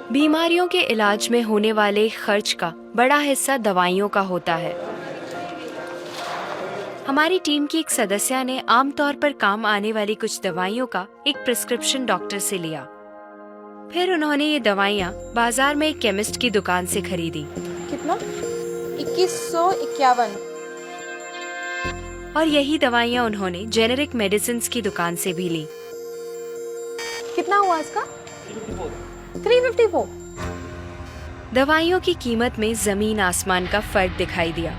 बीमारियों के इलाज में होने वाले खर्च का बड़ा हिस्सा दवाइयों का होता है। हमारी टीम की एक सदस्य ने आमतौर पर काम आने वाली कुछ दवाइयों का एक प्रिस्क्रिप्शन डॉक्टर से लिया। फिर उन्होंने ये दवाइयाँ बाजार में एक केमिस्ट की दुकान से खरीदी। कितना? 2151। और यही दवाइयाँ उन्होंने जेनेरिक मेडिसिन की दुकान से भी ली। कितना हुआ इसका? 354। दवाइयों की कीमत में जमीन आसमान का फर्क दिखाई दिया।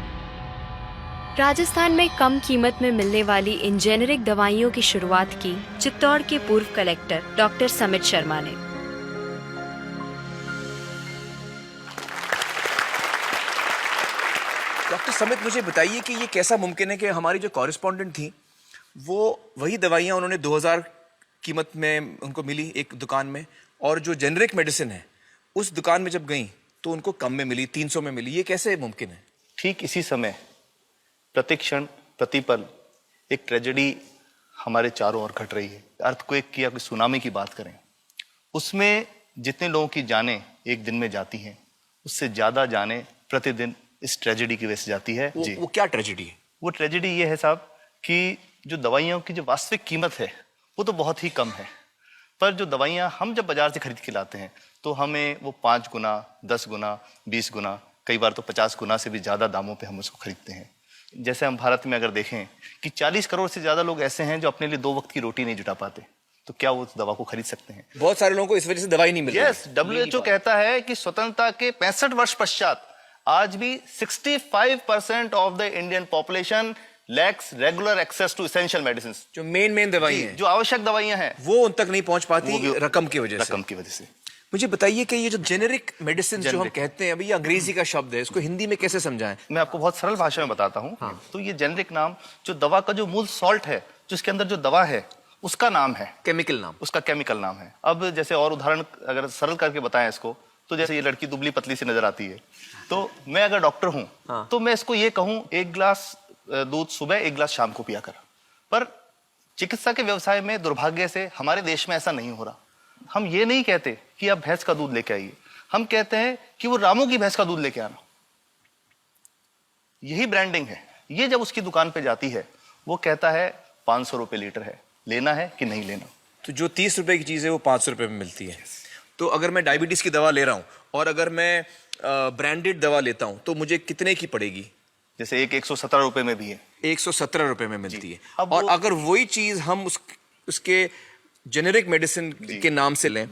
राजस्थान में कम कीमत में मिलने वाली इन जेनेरिक दवाइयों की शुरुआत की चित्तौड़ के पूर्व कलेक्टर डॉक्टर समित शर्मा ने। डॉक्टर समित, मुझे बताइए कि ये कैसा मुमकिन है कि हमारी जो कॉरेस्पॉन्डेंट थी वो वही दवाइयाँ उन्होंने 2000 कीमत में उनको मिली एक दुकान में, और जो जेनरिक मेडिसिन है उस दुकान में जब गई तो उनको कम में मिली, 300 में मिली। ये कैसे मुमकिन है? ठीक इसी समय प्रतिक्षण प्रतिपल एक ट्रेजेडी हमारे चारों ओर घट रही है। अर्थक्वेक की या कोई सुनामी की बात करें, उसमें जितने लोगों की जानें एक दिन में जाती हैं, उससे ज्यादा जानें प्रतिदिन इस ट्रेजेडी की वजह से जाती है। वो क्या ट्रेजेडी है? वो ट्रेजेडी ये है साहब कि जो दवाइयों की जो वास्तविक कीमत है वो तो बहुत ही कम है, पर जो दवाइयाँ हम जब बाजार से खरीद के लाते हैं तो हमें वो 5 गुना, 10 गुना, 20 गुना, कई बार तो 50 गुना से भी ज्यादा दामों पे हम उसको खरीदते हैं। जैसे हम भारत में अगर देखें कि 40 करोड़ से ज्यादा लोग ऐसे हैं जो अपने लिए 2 वक्त की रोटी नहीं जुटा पाते, तो क्या वो उस दवा को खरीद सकते हैं? बहुत सारे लोगों को इस वजह से दवाई नहीं मिल रही। यस, WHO कहता है कि स्वतंत्रता के 65 वर्ष पश्चात आज भी 65% of the Indian population lacks regular access to essential medicine. जो मेन दवाई हैं, जो आवश्यक दवाइयां हैं, वो उन तक नहीं पहुंच पाती रकम की वजह से। मुझे बताइए कि ये जो जेनेरिक मेडिसिन जो हम कहते हैं, अभी ये अंग्रेजी का शब्द है, इसको हिंदी में कैसे समझाएं? मैं आपको बहुत सरल भाषा में बताता हूँ। तो ये जेनेरिक नाम जो दवा का जो मूल सॉल्ट है, जो इसके अंदर जो दवा है उसका नाम है, केमिकल नाम, उसका केमिकल नाम है। अब जैसे और उदाहरण अगर सरल करके बताएं इसको, तो जैसे ये लड़की दुबली पतली सी नजर आती है, तो मैं अगर डॉक्टर हूं तो मैं इसको ये कहूं 1 गिलास दूध सुबह, 1 गिलास शाम को पिया कर। पर चिकित्सा के व्यवसाय में दुर्भाग्य से हमारे देश में ऐसा नहीं हो रहा। हम ये नहीं कहते कि आप भैंस का दूध लेके आइए, हम कहते हैं कि वो रामू की भैंस का दूध लेके आना। यही ब्रांडिंग है। ये जब उसकी दुकान पे जाती है वो कहता है 500 रुपए लीटर है, लेना है कि नहीं लेना। तो जो 30 रुपए की चीज है वो 500 रुपए में मिलती है। तो अगर मैं डायबिटीज की दवा ले रहा हूं और अगर मैं ब्रांडेड दवा लेता हूं तो मुझे कितने की पड़ेगी? जैसे एक 117 रुपए में भी है, 117 रुपए में मिलती है। और अगर वही चीज हम उसके जेनेरिक मेडिसिन के नाम से लें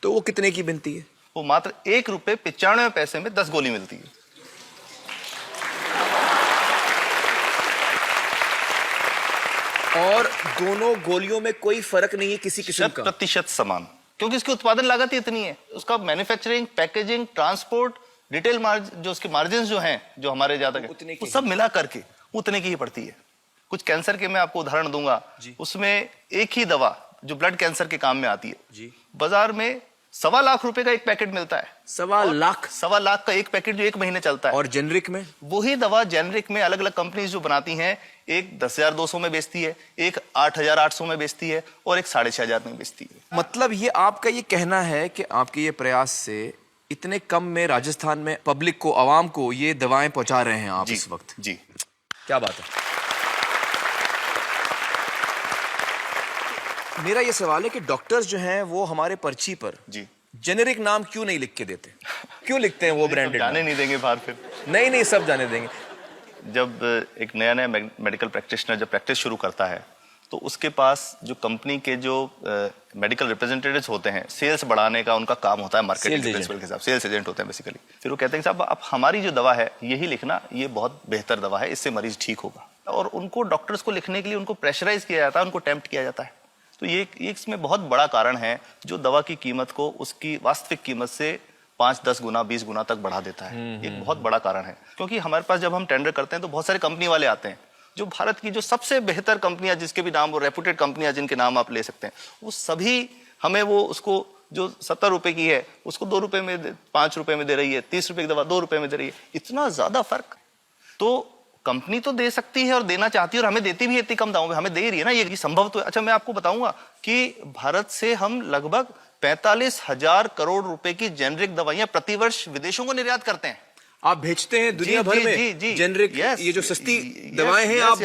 तो वो कितने की बनती है? वो मात्र 1 रुपए 95 पैसे में 10 गोली मिलती है। और दोनों गोलियों में कोई फर्क नहीं है किसी किस्म का? 100% समान, क्योंकि इसकी उत्पादन लागत ही इतनी है। उसका manufacturing, packaging, transport, retail margin, जो उसके मार्जिन जो हैं, जो हमारे ज्यादा वो सब मिला करके उतने की ही पड़ती है। कुछ कैंसर के मैं आपको उदाहरण दूंगा, उसमें एक ही दवा जो ब्लड कैंसर के काम में आती है, बाजार में 1.25 लाख रुपए का एक पैकेट मिलता है। 1.25 लाख का एक पैकेट जो 1 महीने चलता है। और जेनरिक में वही दवा जेनरिक में अलग अलग कंपनीज जो बनाती हैं, एक 10,200 में बेचती है, एक 8,800 में बेचती है और एक 6,500 में बेचती है। मतलब ये आपका ये कहना है कि आपके ये प्रयास से इतने कम में राजस्थान में पब्लिक को, आवाम को ये दवाएं पहुंचा रहे हैं आप इस वक्त? जी, क्या बात है। मेरा ये सवाल है कि डॉक्टर्स जो हैं वो हमारे पर्ची पर जेनेरिक नाम क्यों नहीं लिख के देते? क्यों लिखते हैं वो ब्रांडेड? जाने नहीं देंगे बाहर फिर? नहीं, सब जाने देंगे। जब एक नया मेडिकल प्रैक्टिशनर जब प्रैक्टिस शुरू करता है तो उसके पास जो कंपनी के जो मेडिकल रिप्रेजेंटेटिव्स होते हैं, सेल्स बढ़ाने का उनका काम होता है, मार्केटिंग प्रिंसिपल के हिसाब से सेल्स एजेंट होते हैं बेसिकली। फिर वो कहते हैं साहब आप हमारी जो दवा है यही लिखना, ये बहुत बेहतर दवा है, इससे मरीज ठीक होगा। और उनको डॉक्टर्स को लिखने के लिए उनको प्रेशराइज किया जाता है, उनको टेम्प्ट किया जाता है। तो ये इसमें बहुत बड़ा कारण है जो दवा की कीमत को उसकी वास्तविक कीमत से 5-10 गुना 20 गुना तक बढ़ा देता है। एक बहुत बड़ा कारण है, क्योंकि हमारे पास जब हम टेंडर करते हैं तो बहुत सारे कंपनी वाले आते हैं, जो भारत की जो सबसे बेहतर कंपनियां, जिसके भी नाम वो रेपुटेड कंपनियां जिनके नाम आप ले सकते हैं, वो सभी हमें वो उसको जो 70 रुपए की है उसको 2 रुपए में 5 रुपए में दे रही है, 30 रुपए की दवा 2 रुपए में दे रही है। इतना ज्यादा फर्क तो कंपनी तो दे सकती है और देना चाहती है और हमें देती भी है इतनी कम दामों में, हमें दे रही है ना, ये संभव तो है। अच्छा, मैं आपको बताऊंगा कि भारत से हम लगभग 45,000 करोड़ रुपए की जेनरिक दवाइयां प्रतिवर्ष विदेशों को निर्यात करते हैं। आप भेजते हैं दुनिया भर में जेनरिक, ये जो सस्ती दवाएं हैं आप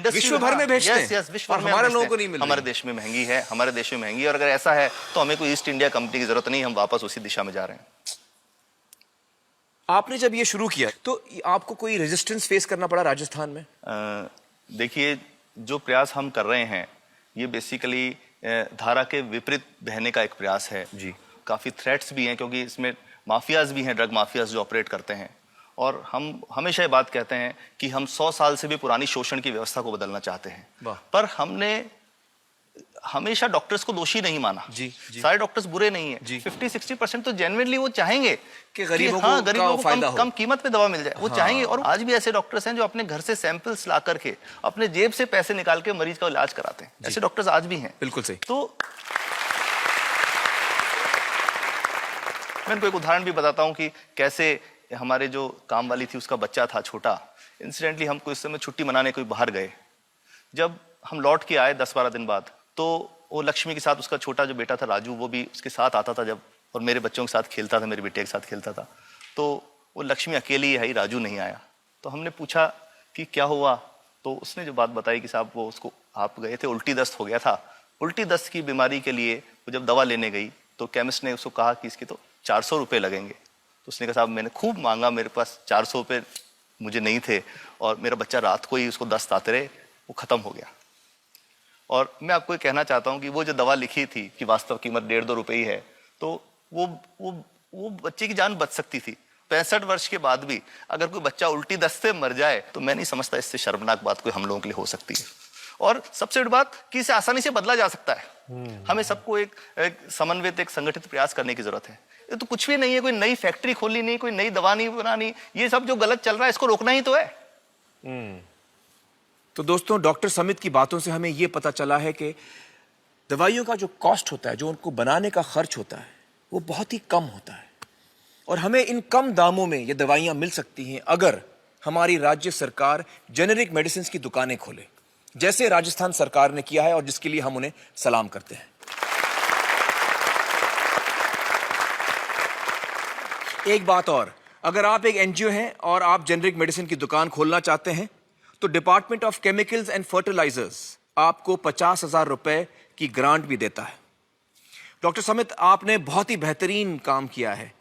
विश्व भर में भेजते हैं, विश्व और भर में हमारे भेजते लोगों हैं। को नहीं मिल रही। हमारे देश में महंगी है, हमारे देश में महंगी है, और अगर ऐसा है तो हमें कोई ईस्ट इंडिया कंपनी की जरूरत नहीं, हम वापस उसी दिशा में जा रहे हैं। आपने जब ये शुरू किया तो आपको कोई रेजिस्टेंस फेस करना पड़ा राजस्थान में? देखिए, जो प्रयास हम कर रहे हैं ये बेसिकली धारा के विपरीत बहने का एक प्रयास है जी। काफी थ्रेट्स भी हैं, क्योंकि इसमें माफियाज भी हैं, ड्रग माफियाज जो ऑपरेट करते हैं, और हम हमेशा ये बात कहते हैं कि हम 100 साल से भी पुरानी शोषण की व्यवस्था को बदलना चाहते हैं, पर हमने हमेशा डॉक्टर्स को दोषी नहीं माना। जी। सारे डॉक्टर्स बुरे नहीं है, 50-60% तो जेन्युइनली वो चाहेंगे कि गरीबों को कम कीमत पे दवा मिल जाए, वो चाहेंगे। और आज भी ऐसे डॉक्टर्स हैं जो अपने घर से सैंपल्स ला करके अपने जेब से पैसे निकाल के मरीज का इलाज कराते हैं, ऐसे डॉक्टर्स आज भी हैं। बिल्कुल सही। तो मैं इनको एक उदाहरण भी बताता हूँ कि कैसे हमारे जो काम वाली थी उसका बच्चा था छोटा, इंसिडेंटली हम कोई समय छुट्टी मनाने कोई बाहर गए, जब हम लौट के आए 10-12 दिन बाद, तो वो लक्ष्मी के साथ उसका छोटा जो बेटा था राजू, वो भी उसके साथ आता था जब, और मेरे बच्चों के साथ खेलता था, मेरे बेटे के साथ खेलता था। तो वो लक्ष्मी अकेली ही आई, राजू नहीं आया। तो हमने पूछा कि क्या हुआ, तो उसने जो बात बताई कि साहब वो उसको, आप गए थे, उल्टी दस्त हो गया था। उल्टी दस्त की बीमारी के लिए वो जब दवा लेने गई तो केमिस्ट ने उसको कहा कि इसके तो 400 रुपये लगेंगे। तो उसने कहा साहब मैंने खूब मांगा, मेरे पास 400 रुपये मुझे नहीं थे, और मेरा बच्चा रात को ही उसको दस्त आते रहे, वो खत्म हो गया। और मैं आपको ये कहना चाहता हूँ कि वो जो दवा लिखी थी कि वास्तव कीमत 1.5-2 रुपये ही है, तो वो बच्चे की जान बच सकती थी। 65 वर्ष के बाद भी अगर कोई बच्चा उल्टी दस्त से मर जाए तो मैं नहीं समझता इससे शर्मनाक बात कोई हम लोगों के लिए हो सकती है। और सबसे बड़ी बात कि इसे आसानी से बदला जा सकता है। हमें सबको एक समन्वित, एक संगठित प्रयास करने की जरूरत है। ये तो कुछ भी नहीं है, कोई नई फैक्ट्री खोलनी नहीं, कोई नई दवा नहीं बनानी, ये सब जो गलत चल रहा है इसको रोकना ही तो है। तो दोस्तों, डॉक्टर समित की बातों से हमें यह पता चला है कि दवाइयों का जो कॉस्ट होता है, जो उनको बनाने का खर्च होता है, वो बहुत ही कम होता है, और हमें इन कम दामों में ये दवाइयां मिल सकती हैं अगर हमारी राज्य सरकार जेनेरिक मेडिसिन की दुकानें खोले, जैसे राजस्थान सरकार ने किया है, और जिसके लिए हम उन्हें सलाम करते हैं। एक बात और, अगर आप एक एनजीओ हैं और आप जेनेरिक मेडिसिन की दुकान खोलना चाहते हैं तो department of chemicals and fertilisers आपको 50,000 रुपए की ग्रांट भी देता है। डॉक्टर समित, आपने बहुत ही बेहतरीन काम किया है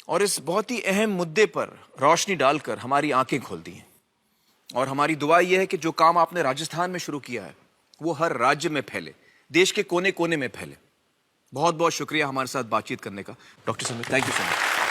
और इस बहुत ही अहम मुद्दे पर रोशनी डालकर हमारी आंखें खोल दी हैं, और हमारी दुआ यह है कि जो काम आपने राजस्थान में शुरू किया है वो हर राज्य में फैले, देश के कोने कोने में फैले। बहुत बहुत शुक्रिया हमारे साथ बातचीत करने का doctor Samit, thank you so much.